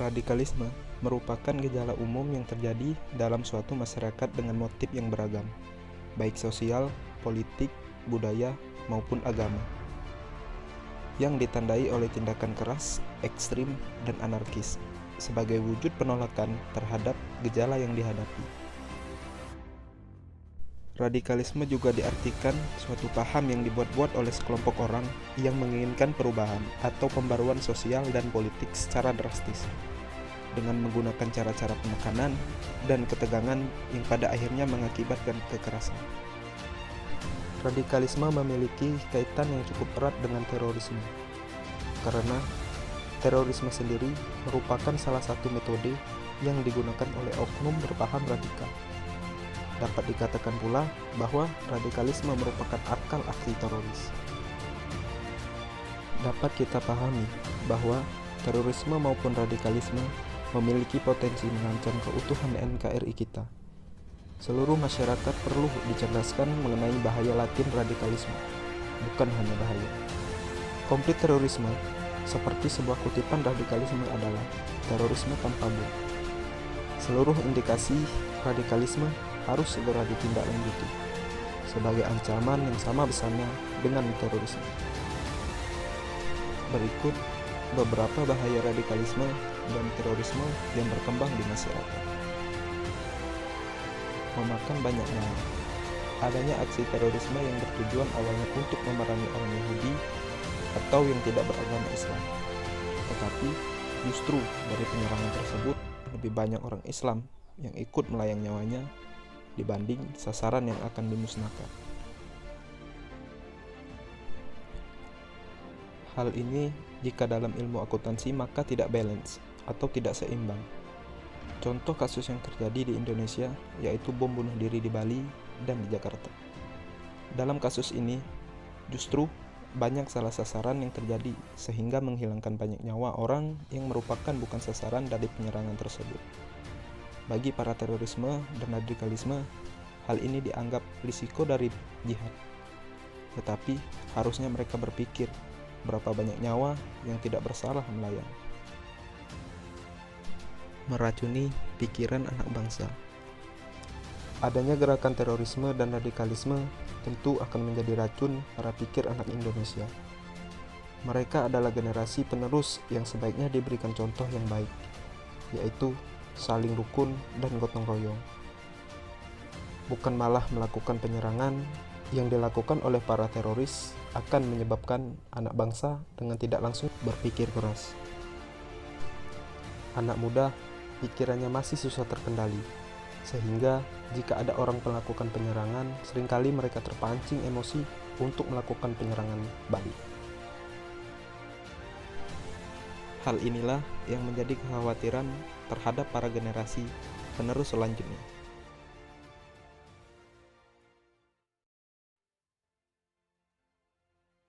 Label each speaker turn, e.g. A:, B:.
A: Radikalisme merupakan gejala umum yang terjadi dalam suatu masyarakat dengan motif yang beragam, baik sosial, politik, budaya, maupun agama, yang ditandai oleh tindakan keras, ekstrim, dan anarkis, sebagai wujud penolakan terhadap gejala yang dihadapi. Radikalisme juga diartikan suatu paham yang dibuat-buat oleh sekelompok orang yang menginginkan perubahan atau pembaruan sosial dan politik secara drastis, dengan menggunakan cara-cara penekanan dan ketegangan yang pada akhirnya mengakibatkan kekerasan. Radikalisme memiliki kaitan yang cukup erat dengan terorisme, karena terorisme sendiri merupakan salah satu metode yang digunakan oleh oknum berpaham radikal. Dapat dikatakan pula bahwa radikalisme merupakan akal aksi teroris. Dapat kita pahami bahwa terorisme maupun radikalisme memiliki potensi mengancam keutuhan NKRI kita. Seluruh masyarakat perlu dicerdaskan mengenai bahaya latin radikalisme, bukan hanya bahaya. Konflik terorisme, seperti sebuah kutipan radikalisme, adalah terorisme tanpa bom. Seluruh indikasi radikalisme harus segera ditindaklanjuti sebagai ancaman yang sama besarnya dengan terorisme. Berikut beberapa bahaya radikalisme dan terorisme yang berkembang di masyarakat. Memakan banyak nyawa. Adanya aksi terorisme yang bertujuan awalnya untuk memerangi orang Yahudi atau yang tidak beragama Islam. Tetapi justru dari penyerangan tersebut lebih banyak orang Islam yang ikut melayang nyawanya dibanding sasaran yang akan dimusnahkan. Hal ini jika dalam ilmu akuntansi maka tidak balance atau tidak seimbang. Contoh kasus yang terjadi di Indonesia yaitu bom bunuh diri di Bali dan di Jakarta. Dalam kasus ini justru banyak salah sasaran yang terjadi sehingga menghilangkan banyak nyawa orang yang merupakan bukan sasaran dari penyerangan tersebut. Bagi para terorisme dan radikalisme, hal ini dianggap risiko dari jihad. Tetapi harusnya mereka berpikir berapa banyak nyawa yang tidak bersalah melayang. Meracuni pikiran anak bangsa. Adanya gerakan terorisme dan radikalisme tentu akan menjadi racun para pikir anak Indonesia. Mereka adalah generasi penerus yang sebaiknya diberikan contoh yang baik, yaitu saling rukun dan gotong royong, bukan malah melakukan penyerangan yang dilakukan oleh para teroris akan menyebabkan anak bangsa dengan tidak langsung berpikir keras. Anak muda pikirannya masih susah terkendali, sehingga jika ada orang melakukan penyerangan, seringkali mereka terpancing emosi untuk melakukan penyerangan balik. Hal inilah yang menjadi kekhawatiran terhadap para generasi penerus selanjutnya.